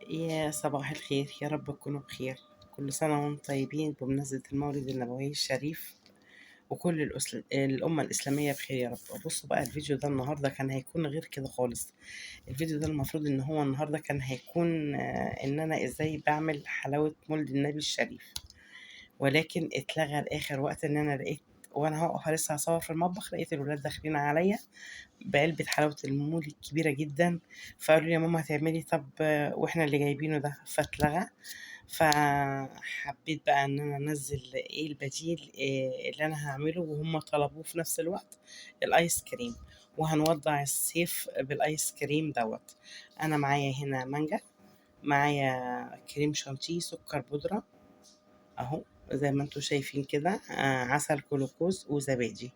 يا صباح الخير، يا رب تكونوا بخير. كل سنة وانتم طيبين بمناسبة المولد النبوي الشريف، وكل الأمة الإسلامية بخير يا رب. بصوا بقى، الفيديو ده النهاردة كان هيكون غير كده خالص. الفيديو ده المفروض إن هو النهاردة كان هيكون إن أنا إزاي بعمل حلاوة مولد النبي الشريف، ولكن اتلغى لآخر وقت. إن أنا لقيت وأنا هقف لسه هصور في المطبخ، لقيت الولاد داخلين عليا بعلبة حلاوة المولد كبيرة جدا، فقالوا لي يا ماما هتعملي طب واحنا اللي جايبينه ده، فاتلغى. فحبيت بقى ان انا انزل ايه البديل إيه اللي انا هعمله، وهم طلبوه في نفس الوقت الايس كريم، وهنوضع الصيف بالايس كريم دوت. انا معايا هنا مانجا، معايا كريم شانتيه، سكر بودرة اهو زي ما انتوا شايفين كده، عسل كلوكوز وزبادي.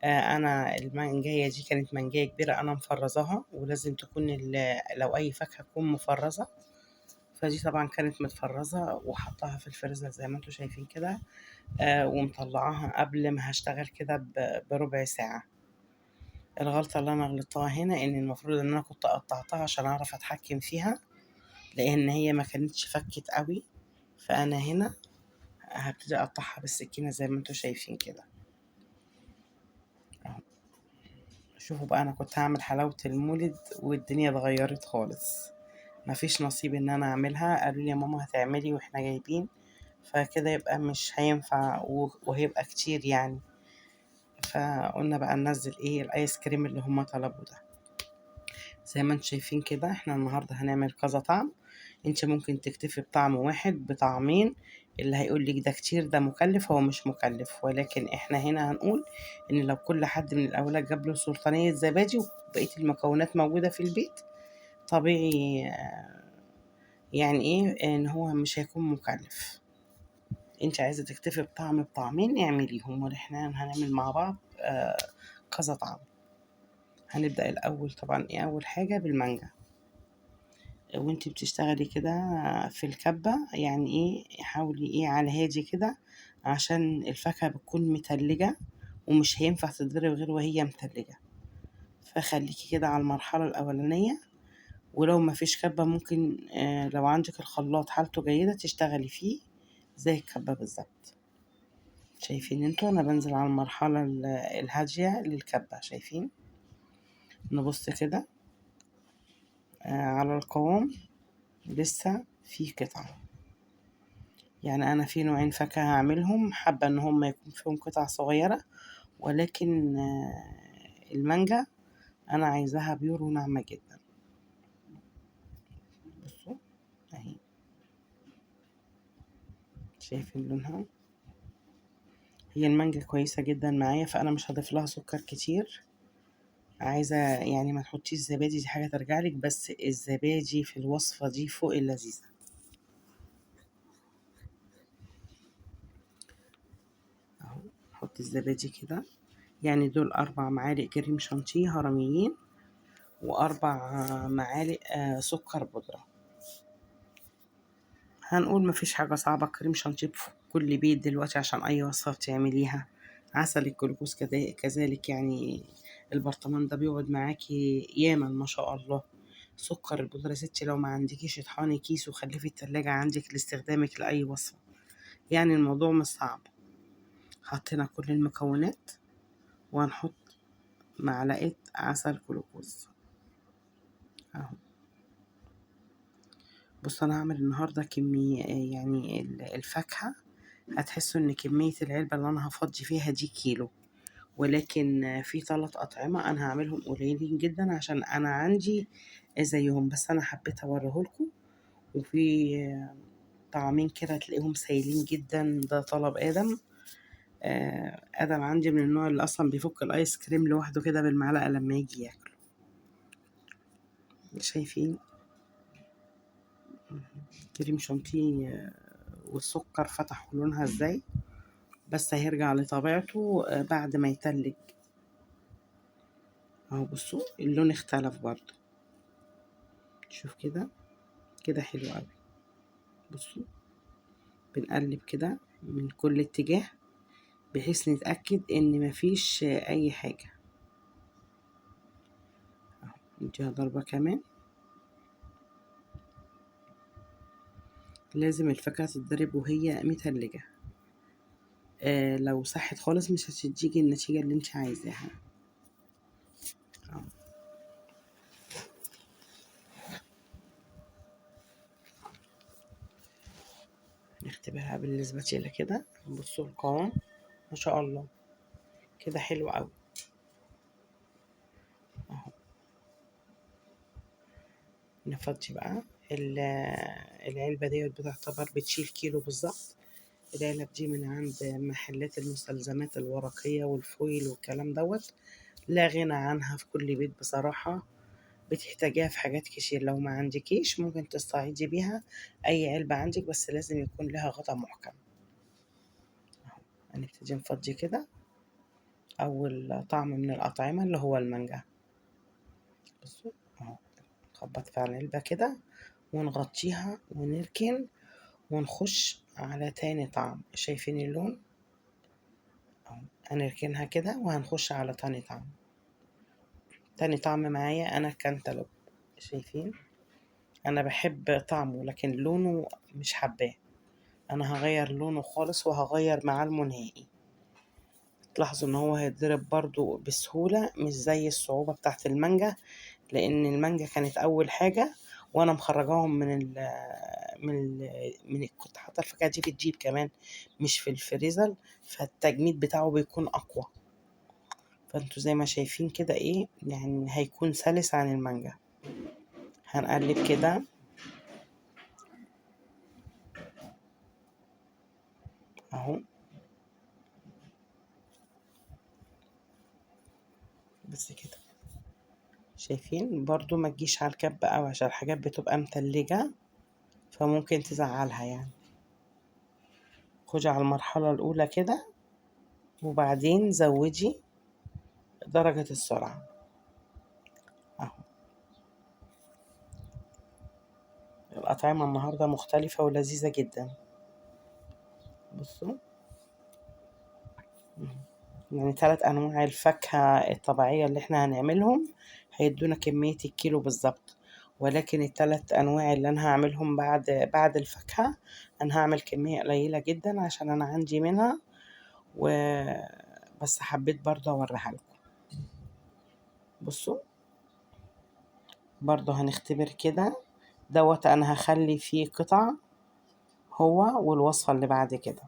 انا المانجايه دي كانت مانجايه كبيره انا مفرزاها، ولازم تكون لو اي فاكهه تكون مفرزه، فدي طبعا كانت متفرزة وحطها في الفريزر زي ما انتوا شايفين كده. ومطلعاها قبل ما هشتغل كده بربع ساعة. الغلطة اللي انا غلطتها هنا ان المفروض ان انا كنت قطعتها عشان اعرف اتحكم فيها، لان هي ما كانتش فكت قوي. فانا هنا هبتدي اقطعها بالسكينة زي ما انتوا شايفين كده اهو. شوفوا بقى، انا كنت هعمل حلاوة المولد والدنيا اتغيرت خالص، مفيش نصيب ان انا اعملها. قالوا لي يا ماما هتعملي واحنا جايبين، فكده يبقى مش هينفع وهيبقى كتير يعني. فقلنا بقى ننزل ايه الايس كريم اللي هما طلبوا ده. زي ما انتم شايفين كده، احنا النهارده هنعمل كذا طعم. انت ممكن تكتفي بطعم واحد، بطعمين. اللي هيقول لك ده كتير ده مكلف، هو مش مكلف، ولكن احنا هنا هنقول ان لو كل حد من الاولاد جاب له سلطانية زبادي وبقية المكونات موجودة في البيت، طبيعي يعني ايه ان هو مش هيكون مكلف. انت عايزة تكتفي بطعم بطعمين اعمليهم، واحنا هنعمل مع بعض كذا طعم. هنبدأ الأول طبعا ايه أول حاجة بالمانجا. وانتي بتشتغلي كده في الكبة يعني ايه، حاولي ايه على هادي كده، عشان الفاكهة بتكون متلجة ومش هينفع تتضرب غير وهي متلجة. فخليكي كده على المرحلة الأولانية. ولو ما فيش كبة ممكن لو عندك الخلاط حالته جيدة تشتغلي فيه زي الكبة بالظبط. شايفين انتوا انا بنزل على المرحلة الهادية للكبة، شايفين؟ نبص كده على القوام، لسه في قطعة. يعني انا في نوعين فاكهة هعملهم، حابة ان هم يكون فيهم قطع صغيرة، ولكن المانجا انا عايزاها بيور وناعمة جدا. بصوا اهي، شايفين لونها؟ هي المانجا كويسة جدا معايا، فانا مش هضيف لها سكر كتير. عايزة يعني ما تحطيش زبادي، دي حاجة ترجعلك، بس الزبادي في الوصفة دي فوق اللذيذة اهو. حط الزبادي كده، يعني دول 4 معالق كريم شانتيه هرميين، و4 معالق سكر بودرة. هنقول مفيش حاجة صعبة، كريم شانتيه في كل بيت دلوقتي عشان أي وصفة بتعمليها. عسل الجلوكوز كذلك يعني، البرطمان ده بيقعد معاكي ياما ما شاء الله. سكر البودرة يا ستي لو ما عندكيش اطحني كيس وخليه في التلاجة عندك لاستخدامك لأي وصفة، يعني الموضوع مش صعب. حطينا كل المكونات، وهنحط معلقة عسل جلوكوز اهو. بص انا هعمل النهاردة كمية يعني الفاكهة، هتحسوا ان كمية العلبة اللي انا هفضي فيها دي كيلو، ولكن في 3 أطعمة انا هعملهم قليلين جدا عشان انا عندي زيهم، بس انا حبيت اوريهولكم. وفي طعمين كده تلاقيهم سايلين جدا، ده طلب ادم. ادم عندي من النوع اللي اصلا بيفك الايس كريم لوحده كده بالمعلقة لما يجي ياكله. شايفين كريم شانتيه والسكر فتحوا لونها ازاي، بس هيرجع لطبيعته بعد ما يتلج اهو. بصوا اللون اختلف برضو، شوف كده، كده حلو قوي. بصوا بنقلب كده من كل اتجاه بحيث نتأكد ان مفيش اي حاجة اهو. نديها ضربة كمان لازم الفاكهة تتضرب وهي متلجة. لو صحت خالص مش هتديكي النتيجة اللي انت عايزاها. نختبرها بالسباتيلا كده. بصوا القوام ما شاء الله كده حلو قوي اهو. نفضي بقى العلبة ديت بتعتبر بتشيل كيلو بالظبط. العلب دي من عند محلات المستلزمات الورقية والفويل والكلام دوت، لا غنى عنها في كل بيت بصراحة. بتحتاجيها في حاجات كتير، لو ما عندكيش ممكن تستعيدي بيها أي علبة عندك، بس لازم يكون لها غطا محكم. هنبتدي نفضي كده أول طعم من الأطعمة اللي هو المانجا. بصوا اهو، نخبط في العلبة كده ونغطيها ونركن ونخش على تاني طعم. شايفين اللون اهو، هنركنها كده وهنخش على تاني طعم. تاني طعم معايا أنا كانتالوب. شايفين أنا بحب طعمه لكن لونه مش حباه. أنا هغير لونه خالص وهغير معاه المنهائي. تلاحظوا ان هو هيتضرب برضو بسهولة، مش زي الصعوبة بتاعت المانجا، لان المانجا كانت اول حاجة وانا مخرجاهم كنت حاطة الفاكهة دي في الجيب كمان مش في الفريزر، فالتجميد بتاعه بيكون اقوى. فانتوا زي ما شايفين كده ايه يعني هيكون سلس عن المانجا. هنقلب كده اهو. بس كده شايفين برضو ما تجيش على الكب قوي عشان الحاجات بتبقى متلجة فممكن تزعلها يعني. خدي على المرحلة الأولى كده وبعدين زودي درجة السرعة اهو. الأطعمة النهاردة مختلفة ولذيذة جدا. بصوا يعني 3 أنواع الفاكهة الطبيعية اللي احنا هنعملهم هيدونا كمية الكيلو بالظبط، ولكن ال3 أنواع اللي أنا هعملهم بعد الفاكهة أنا هعمل كمية قليلة جدا عشان أنا عندي منها بس حبيت برضه أوريها لكم. بصوا برضه هنختبر كده دوت. أنا هخلي فيه قطع هو والوصفة اللي بعد كده.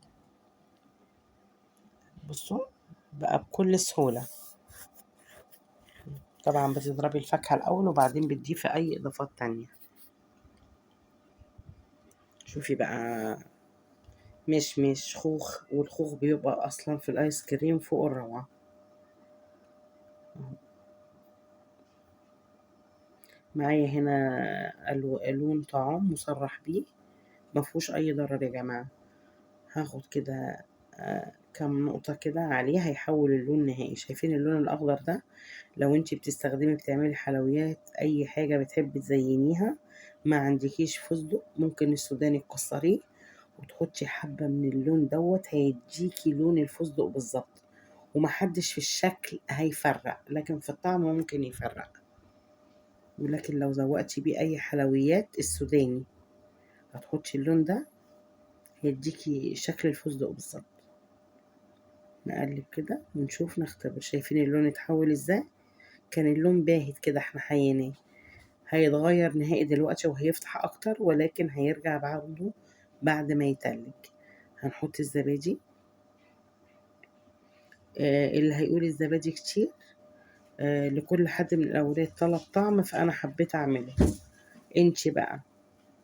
بصوا بقى بكل سهولة. طبعا بتضربي الفاكهة الأول وبعدين بتضيفي أي إضافات تانية. شوفي بقى مش خوخ، والخوخ بيبقى أصلا في الآيس كريم فوق الروعة. معايا هنا لون طعام مصرح بيه مفهوش أي ضرر يا جماعة. هاخد كده كام نقطة كده عليه هيحول اللون نهائي. شايفين اللون الأخضر ده؟ لو انتي بتعملي حلويات أي حاجة بتحبي تزينيها ما عندكيش فستق، ممكن السوداني تكسريه وتحطي حبة من اللون دوت هيديكي لون الفستق بالظبط. ومحدش في الشكل هيفرق لكن في الطعم ممكن يفرق. ولكن لو زوقتي بيه أي حلويات السوداني هتحطي اللون ده هيديكي شكل الفستق بالظبط. نقلب كده ونشوف نختبر. شايفين اللون اتحول ازاي؟ كان اللون باهت كده احنا حييناه، هيتغير نهائي دلوقتي وهيفتح اكتر ولكن هيرجع برضه بعد ما يتلج. هنحط الزبادي. اللي هيقول الزبادي كتير لكل حد من الاولاد طلب طعم فانا حبيت اعمله. انتي بقى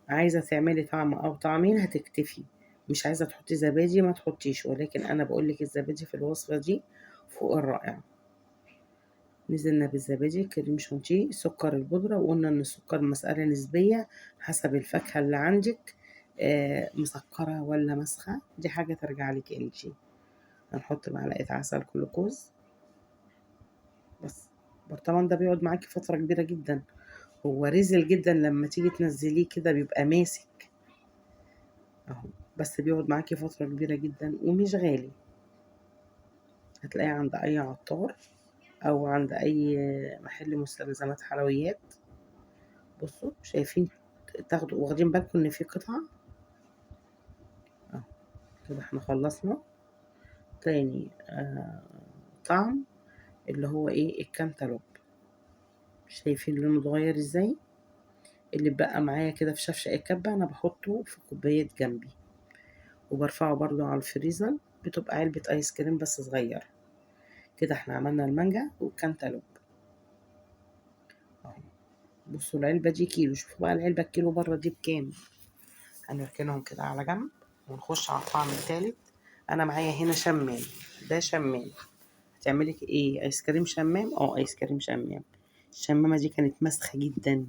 عايزه تعملي طعم او طعمين هتكتفي، مش عايزه تحطي زبادي ما تحطيش، ولكن انا بقولك الزبادي في الوصفه دي فوق الرائع. نزلنا بالزبادي كريم شانتيه سكر البودرة، وقلنا ان السكر مسألة نسبية حسب الفاكهة اللي عندك مسكرة ولا مسخة، دي حاجة ترجع لك انتي. هنحط معلقة عسل كلوكوز بس. البرطمان ده بيقعد معاكي فترة كبيرة جدا، هو رزل جدا لما تيجي تنزليه كده بيبقى ماسك اهو، بس بيقعد معاكي فترة كبيرة جدا ومش غالي. هتلاقيه عند اي عطار او عند اي محل مستلزمات حلويات. بصوا شايفين تاخدوا واخدين بالكم ان في قطعة كده احنا خلصنا. تاني طعم اللي هو ايه الكانتالوب، شايفين لونه اتغير ازاي؟ اللي بقى معايا كده في شفشق الكبة انا بحطه في كوباية جنبي، وبرفعه برضو على الفريزر، بتبقى علبة ايس كريم بس صغيرة. كده احنا عملنا المانجا والكانتالوب اهو. بصوا العلبة دي كيلو، شوفوا بقى العلبة الكيلو بره دي بكام. هنركنهم كده على جنب ونخش على الطعم التالت. انا معايا هنا شمام، ده شمام. هتعملي ايه؟ ايس كريم شمام؟ ايس كريم شمام. الشمامة دي كانت مسخة جدا،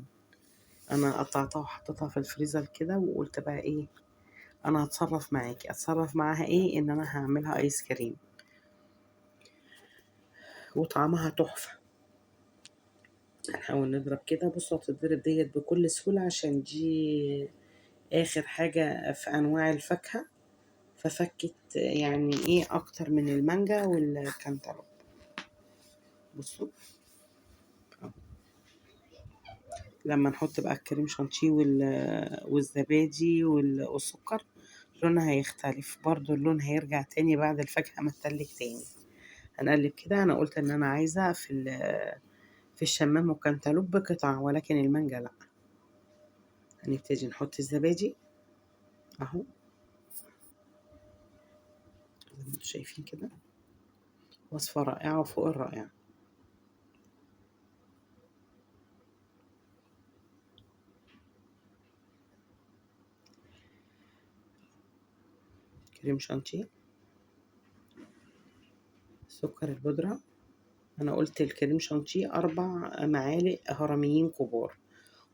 انا قطعتها وحطيتها في الفريزر كده، وقلت بقى ايه، انا هتصرف معاكي. اتصرف معاها ايه؟ ان انا هعملها ايس كريم وطعمها تحفة. هنحاول نضرب كده، بصوا هتتضرب ديت بكل سهولة عشان دي اخر حاجة في انواع الفاكهة، ففكت يعني ايه اكتر من المانجا والكانتالوب. بصوا لما نحط بقى الكريم شانتيه والزبادي والسكر، لونها هيختلف برضو، اللون هيرجع تاني بعد الفاكهة ما تتلج تاني. هنقلب كده. انا قلت ان انا عايزة في الشمام والكانتالوب بقطع، ولكن المانجا لا. هنبتدي نحط الزبادي اهو زي ما انتوا شايفين كده، وصفة رائعة وفوق الرائعة. كريم شانتيه، سكر البودرة. انا قلت الكريم شانتيه 4 معالق هرميين كبار،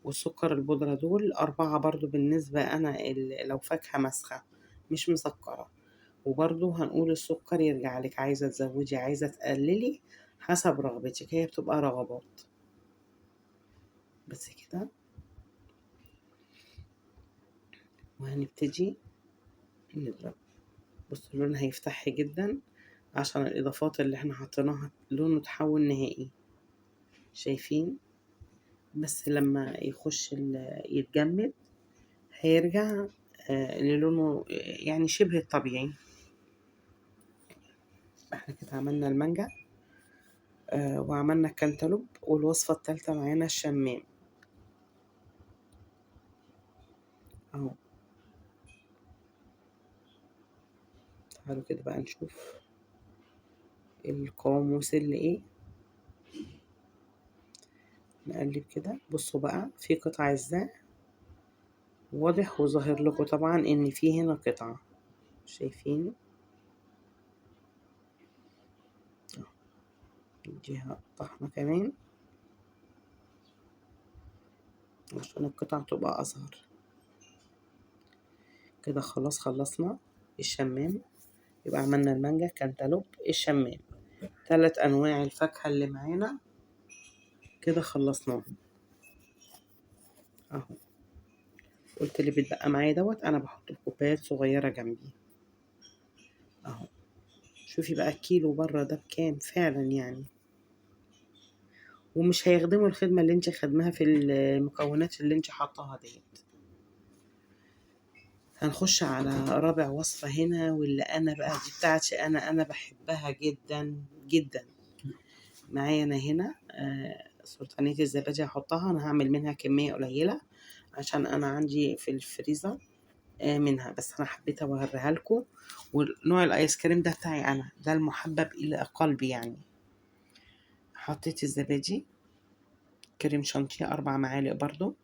والسكر البودرة دول 4 برضو بالنسبة أنا لو فاكهة مسخة مش مسكرة. وبرضو هنقول السكر يرجع لك، عايزة تزودي عايزة تقللي حسب رغبتك، هي بتبقى رغبات. بس كده. وهنبتدي نضرب. بص اللون هيفتح جدا عشان الإضافات اللي احنا حطيناها لونه تحول نهائي، شايفين؟ بس لما يخش يتجمد هيرجع للونه يعني شبه الطبيعي. احنا كده عملنا المانجا وعملنا الكنتالوب، والوصفة التالتة معانا الشمام اهو. تعالوا كده بقى نشوف القوام وصل لإيه. نقلب كده. بصوا بقى في قطع ازاي، واضح وظاهر لكم طبعا ان في هنا قطعة، شايفين؟ اهو. نديها طحنة كمان عشان القطع تبقى أصغر. كده خلاص خلصنا الشمام. يبقى عملنا المانجا كانتالوب الشمام، 3 أنواع الفاكهة اللي معانا كده خلصناهم اهو. قلت اللي بيتبقى معايا دوت انا بحطه في كوبايات صغيره جنبي اهو. شوفي بقى الكيلو بره ده بكام فعلا يعني، ومش هيخدموا الخدمه اللي انت خدمها في المكونات اللي انت حطاها ديت. هنخش على رابع وصفه هنا، واللي انا بقى دي بتاعتي انا بحبها جدا جدا. معايا انا هنا سلطانية الزبادي هحطها. انا هعمل منها كميه قليله عشان انا عندي في الفريزر منها، بس انا حبيت اوريها لكم. ونوع الايس كريم ده بتاعي انا، ده المحبب الى قلبي يعني. حطيت الزبادي، كريم شانتيه 4 معالق برضو،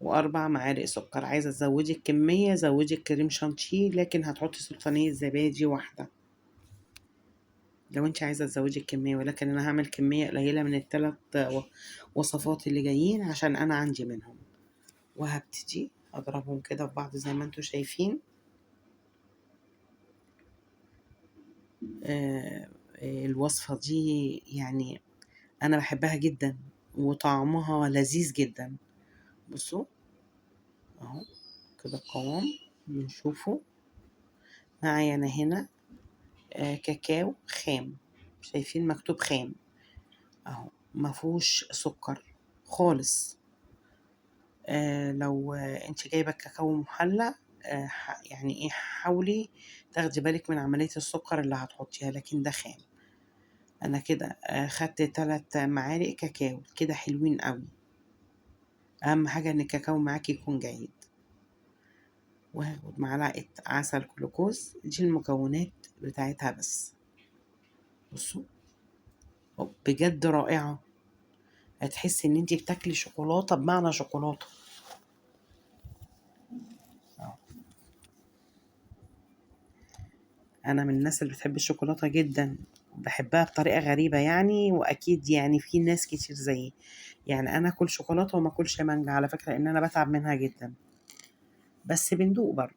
و4 معالق سكر. عايزة تزودي الكمية زودي الكريم شانتيه، لكن هتحطي سلطانية زبادي واحدة لو انت عايزة تزودي الكمية، ولكن انا هعمل كمية قليلة من ال3 وصفات اللي جايين عشان انا عندي منهم. وهبتدي اضربهم كده في بعض زي ما انتوا شايفين. الوصفة دي يعني أنا بحبها جدا وطعمها لذيذ جدا. بصوا اهو كده القوام بنشوفه. معايا أنا هنا كاكاو خام، شايفين مكتوب خام اهو، مفهوش سكر خالص. لو انت جايبة كاكاو محلى يعني ايه، حاولي تاخدي بالك من عملية السكر اللي هتحطيها، لكن ده خام. انا كده خدت 3 معالق كاكاو كده حلوين قوي. اهم حاجة ان الكاكاو معاكي يكون جيد. وهاخد معلقة عسل جلوكوز، دي المكونات بتاعتها بس. بصوا بجد رائعة، هتحسي ان انتي بتاكلي شوكولاتة بمعنى شوكولاتة. انا من الناس اللي بتحب الشوكولاتة جدا، بحبها بطريقة غريبة يعني، واكيد يعني في ناس كتير زيي. يعني انا اكل شوكولاتة وما اكلش مانجا على فكرة، ان انا بتعب منها جدا، بس بندوق برضه.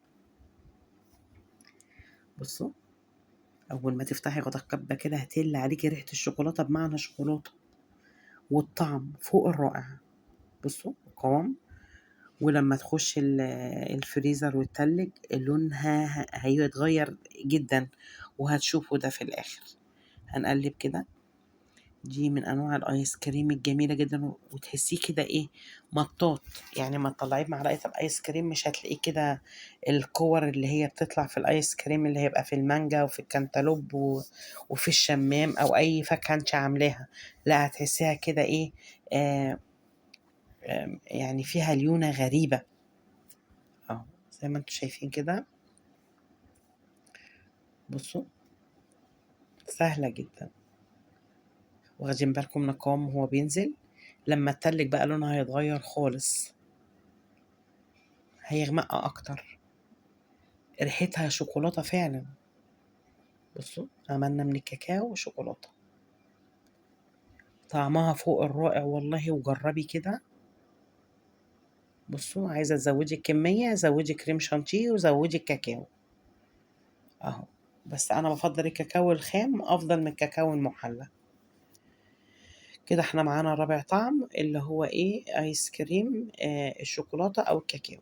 بصوا اول ما تفتحي غطا الكبة كده هتل عليكي ريحة الشوكولاتة بمعنى شوكولاتة، والطعم فوق الرائع. بصوا القوام، ولما تخش الفريزر والتلج لونها هيتغير جدا، وهتشوفوا ده في الاخر. هنقلب كده. دي من انواع الايس كريم الجميله جدا، وتحسيه كده ايه، مطاط. يعني ما تطلعيه بمعلقه الايس كريم مش هتلاقيه كده الكور اللي هي بتطلع في الايس كريم، اللي هيبقى في المانجا وفي الكنتالوب وفي الشمام او اي فاكهه انت عاملاها. لا، هتحسيها كده ايه، آه يعني فيها ليونه غريبه. اهو زي ما انتم شايفين كده. بصوا سهله جدا. واخدين بالكم من القوام وهو بينزل؟ لما التلج بقى لونها هيتغير خالص، هيغمق اكتر، ريحتها شوكولاتة فعلا. بصوا عملنا من الكاكاو شوكولاتة، طعمها فوق الرائع والله، وجربي كده. بصوا عايزة تزودي الكمية زودي كريم شانتيه وزودي الكاكاو اهو. بس انا بفضل الكاكاو الخام افضل من الكاكاو المحلى. كده احنا معانا رابع طعم اللي هو ايه، ايس كريم الشوكولاتة او الكاكاو.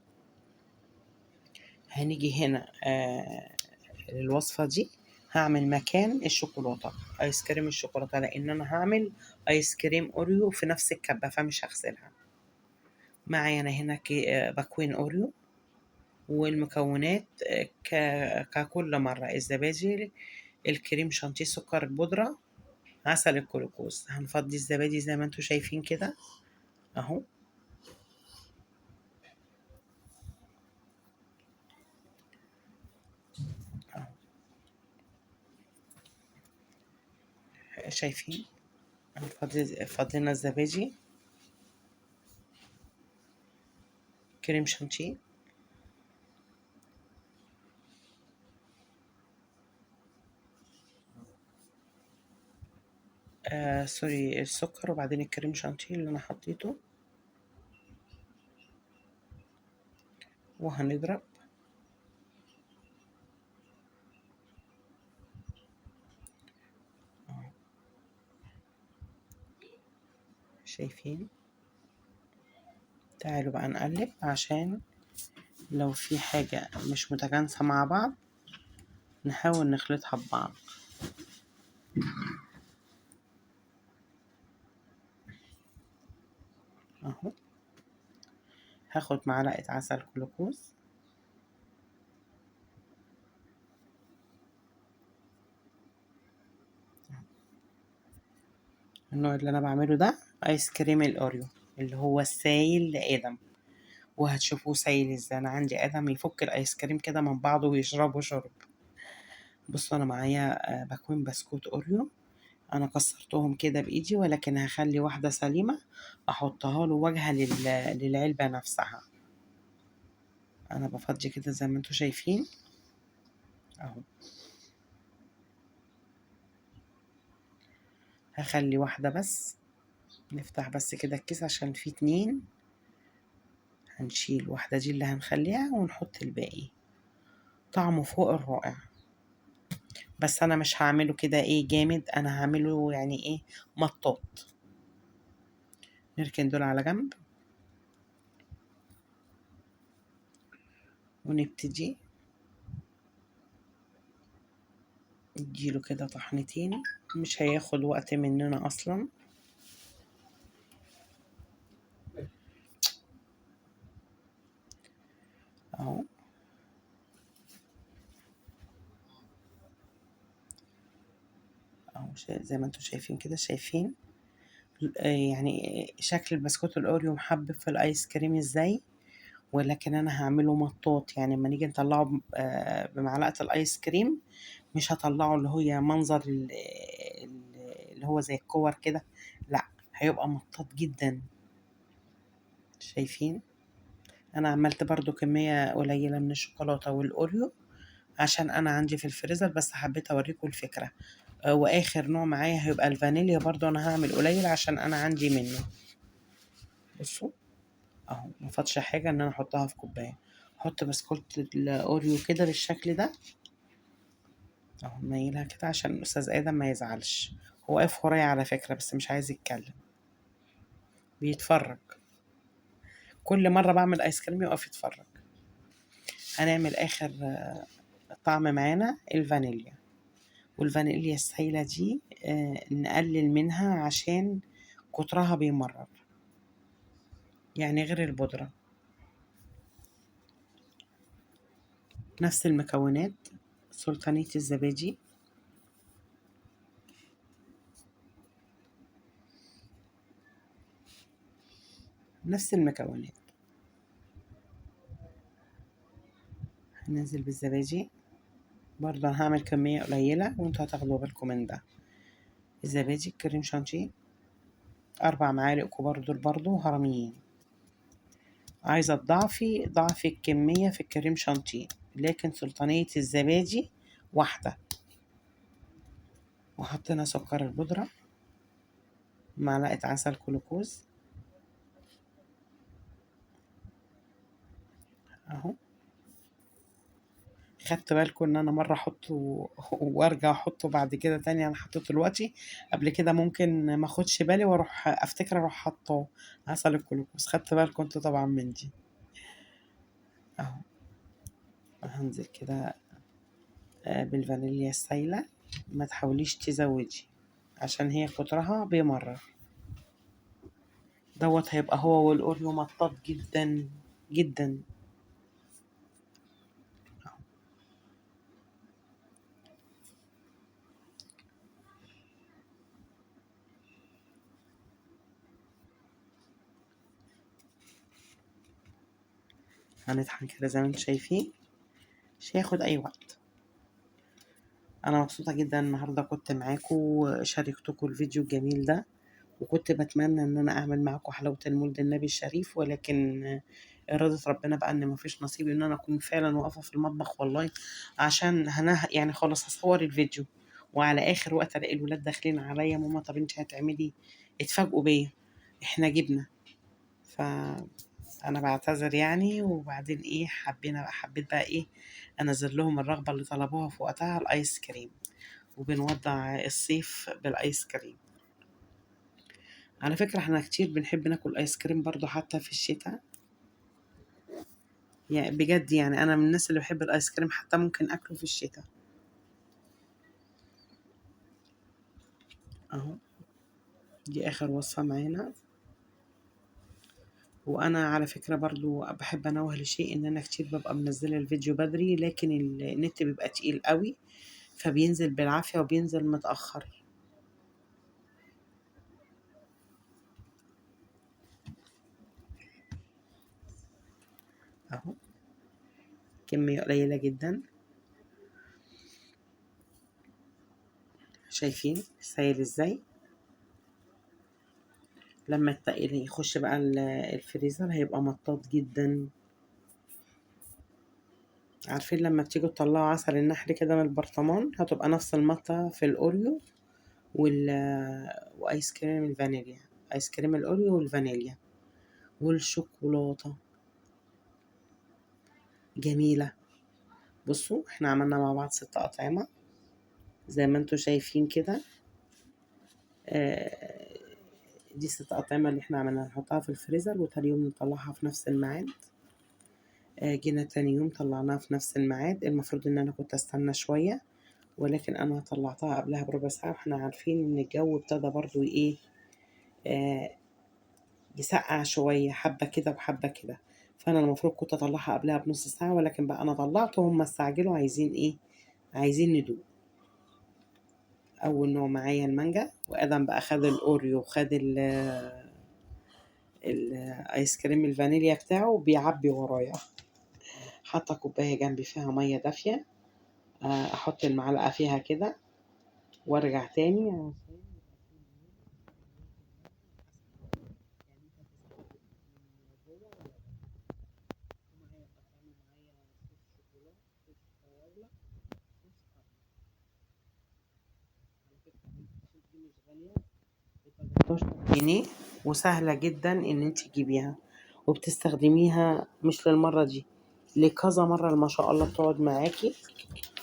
هنيجي هنا الوصفة دي هعمل مكان الشوكولاتة ايس كريم الشوكولاتة، لان انا هعمل ايس كريم اوريو في نفس الكبة فمش هغسلها. معايا انا هنا باكوين اوريو، والمكونات ككل مرة: الزبادي، الكريم شانتيه، سكر البودرة، عسل الجلوكوز. هنفضي الزبادي زي ما انتوا شايفين كده اهو. أهو. شايفين؟ فضينا الزبادي، كريم شانتيه، سوري السكر، وبعدين الكريم شانتيه اللي انا حطيته، وهنضرب. شايفين؟ تعالوا بقى نقلب عشان لو في حاجة مش متجانسة مع بعض نحاول نخلطها ببعض. اهو هاخد معلقة عسل جلوكوز، النوع اللي انا بعمله ده ايس كريم الاوريو اللي هو السايل لآدم، وهتشوفوه سايل ازاي. انا عندي آدم يفك الايس كريم كده من بعضه ويشربه شرب. بصوا انا معايا باكوين بسكوت اوريو، انا كسرتهم كده بايدي، ولكن هخلي واحدة سليمة احطها له واجهة للعلبة نفسها. انا بفضي كده زي ما انتوا شايفين اهو. هخلي واحدة بس، نفتح بس كده الكيس عشان فيه 2. هنشيل واحدة دي اللي هنخليها ونحط الباقي. طعمه فوق الرائع، بس انا مش هعمله كده ايه جامد، انا هعمله يعني ايه، مطاط. نركن دول على جنب، ونبتدي نديله كده طحنتين، مش هياخد وقت مننا اصلا اهو. زي ما انتم شايفين كده، شايفين يعني شكل البسكوت الاوريو محبب في الايس كريم ازاي. ولكن انا هعمله مطاط، يعني لما نيجي نطلعه بمعلقة الايس كريم مش هطلعه اللي هو منظر اللي هو زي الكور كده، لا هيبقى مطاط جدا. شايفين انا عملت برضو كمية قليلة من الشوكولاتة والاوريو عشان انا عندي في الفريزر، بس حبيت اوريكم الفكرة. واخر نوع معايا هيبقى الفانيليا، برضو انا هعمل قليل عشان انا عندي منه. بصوا اهو ما فاتش حاجة ان انا احطها في كوباية. احط بسكوت الاوريو كده بالشكل ده اهو، نايلها كده عشان الاستاذ ادم ما يزعلش. هو واقف ورايا على فكرة بس مش عايز يتكلم، بيتفرج. كل مرة بعمل ايس كريم يقف يتفرج. هنعمل اخر طعم معانا الفانيليا. والفانيليا السايلة دي نقلل منها عشان كترها بيمرر، يعني غير البودرة. نفس المكونات، سلطانية الزبادي، نفس المكونات. هننزل بالزبادي برضه، أنا هعمل كمية قليلة وانتوا هتاخدوا بالكم من ده. الزبادي، الكريم شانتيه 4 معالق كبار دول برضه هرميين. عايزة ضعفي الكمية في الكريم شانتيه، لكن سلطانية الزبادي واحدة. وحطينا سكر البودرة، معلقة عسل كلوكوز اهو. خدت بالكم ان انا مره احطه وارجع احطه بعد كده تاني؟ انا حطيته دلوقتي، قبل كده ممكن ما اخدش بالي واروح افتكر اروح حاطه عسل الكلوكوز. خدت بالكم انتوا طبعا من دي اهو. هنزل كده بالفانيليا السايله، ما تحاوليش تزودي عشان هي كترها بيمرر. دوت هيبقى هو والاوريو مطاط جدا جدا. هنطحن كده زي ما انتم شايفين، مش هياخد اي وقت. انا مبسوطه جدا النهارده كنت معاكم وشاركتكم الفيديو الجميل ده، وكنت بتمنى ان انا اعمل معاكم حلاوه المولد النبي الشريف، ولكن اراده ربنا بقى ان مفيش نصيب ان انا اكون فعلا واقفه في المطبخ والله. عشان يعني خلاص هصور الفيديو وعلى اخر وقت الاقي الولاد داخلين عليا: ماما طب انت هتعملي؟ اتفاجئوا بيا احنا جبنا. فانا بعتذر يعني. وبعدين ايه، حبيت بقى ايه انزل لهم الرغبه اللي طلبوها في وقتها، الايس كريم. وبنودع الصيف بالايس كريم. على فكرة احنا كتير بنحب ناكل ايس كريم برضو حتى في الشتاء، يعني بجد يعني انا من الناس اللي بحب الايس كريم حتى ممكن اكله في الشتاء اهو. دي اخر وصفة معانا. وانا على فكرة برضو بحب انوه لشيء ان انا كتير ببقى منزلة الفيديو بدري، لكن النت بيبقى تقيل قوي فبينزل بالعافية وبينزل متأخر اهو. كمية قليلة جدا، شايفين سايل ازاي. لما يخش بقى الفريزر هيبقى مطاط جدا. عارفين لما بتيجوا تطلعوا عسل النحل كده من البرطمان، هتبقى نفس المطة في الأوريو وال وآيس كريم الفانيليا. آيس كريم الأوريو والفانيليا والشوكولاتة جميلة. بصوا احنا عملنا مع بعض 6 أطعمة زي ما انتوا شايفين كده. آه، دي 6 أطعمة اللي احنا عملنا، نحطها في الفريزر وتاني يوم نطلعها في نفس الميعاد. جينا تاني يوم طلعناها في نفس الميعاد. المفروض ان انا كنت استنى شوية، ولكن انا طلعتها قبلها بربع ساعة. واحنا عارفين ان الجو ابتدى برضو ايه آه يسقع شوية، حبة كده وحبة كده. فانا المفروض كنت اطلعها قبلها بنص ساعة، ولكن بقى انا طلعت وهم استعجلوا عايزين ايه، عايزين ندوق اول نوع معايا المانجا، وادم بقى خد الاوريو وخد الايس كريم الفانيليا بتاعه وبيعبي ورايا. حاطه كوبايه جنبي فيها ميه دافيه، احط المعلقه فيها كده وارجع تاني. جنيه، وسهلة جدا ان انت تجيبيها وبتستخدميها مش للمرة دي، لكذا مرة ما شاء الله بتقعد معاكي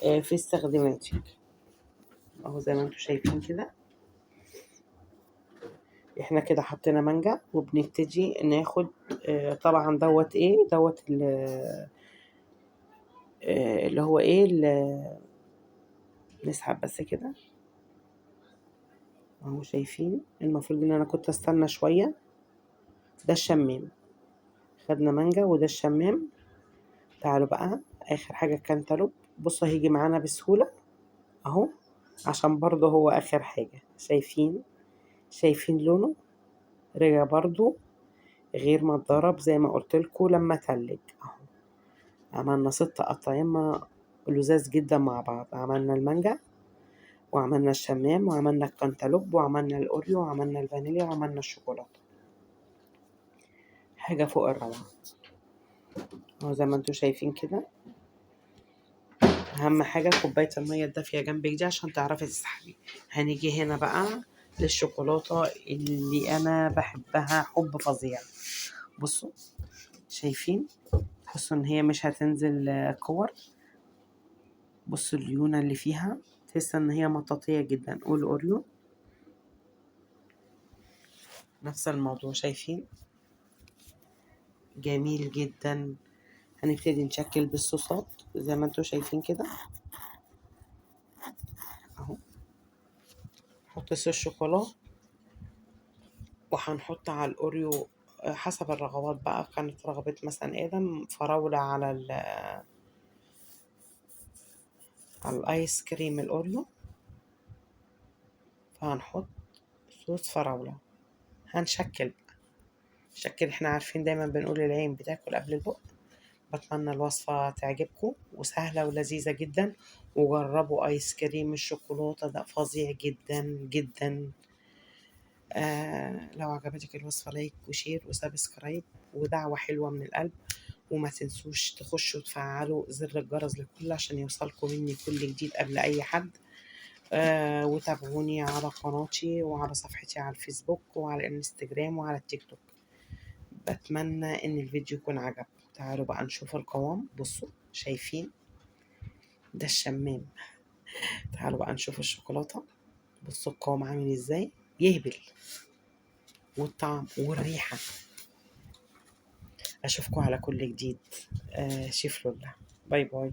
في استخداماتك. اهو زي ما انتم شايفين كده، احنا كده حطينا مانجا وبنبتدي ناخد طبعا دوت ايه دوت اللي هو ايه نسحب بس كده. اهو شايفين، المفروض ان انا كنت استنى شوية. ده الشمام، خدنا مانجا وده الشمام. تعالوا بقى اخر حاجة الكنتالوب. بصوا هيجي معانا بسهولة اهو، عشان برضه هو اخر حاجة. شايفين لونه رجع برضه غير ما اتضرب زي ما قلت لكم لما تلج اهو. عملنا 6 أطعمة لذاذ جدا مع بعض. عملنا المانجا وعملنا الشمام وعملنا الكنتالوب وعملنا الأوريو وعملنا الفانيليا وعملنا الشوكولاتة. حاجة فوق الروعة اهو زي ما انتوا شايفين كده. أهم حاجة كوباية المية الدافية جنبك دي عشان تعرفي تسحبي. هنيجي هنا بقى للشوكولاتة اللي أنا بحبها حب فظيع. بصوا شايفين، بصوا إن هي مش هتنزل كور. بصوا الليونة اللي فيها، تحس إن هي مطاطية جدا. والأوريو نفس الموضوع، شايفين جميل جدا. هنبتدي نشكل بالصوصات زي ما انتوا شايفين كده اهو. نحط صوص شوكولا وهنحط على الاوريو حسب الرغبات بقى. كانت رغبة مثلا ادم فراولة على على الايس كريم الاوريو، فهنحط صوص فراولة. هنشكل بقى شكل. احنا عارفين دايما بنقول العين بتاكل قبل البق. بتمنى الوصفة تعجبكم وسهلة ولذيذة جدا. وجربوا ايس كريم الشوكولاتة، ده فظيع جدا جدا. لو عجبتك الوصفة لايك وشير وسبسكرايب ودعوة حلوة من القلب. وما تنسوش تخشوا تفعلوا زر الجرس للكل عشان يوصلكم مني كل جديد قبل أي حد. وتابعوني على قناتي وعلى صفحتي على الفيسبوك وعلى الانستجرام وعلى التيك توك. بتمنى ان الفيديو يكون عجبكم. تعالوا بقى نشوف القوام. بصوا شايفين، ده الشمام. تعالوا بقى نشوف الشوكولاتة. بصوا القوام عامل ازاي، يهبل. والطعم والريحة. اشوفكم على كل جديد. شيف لولا. باي باي.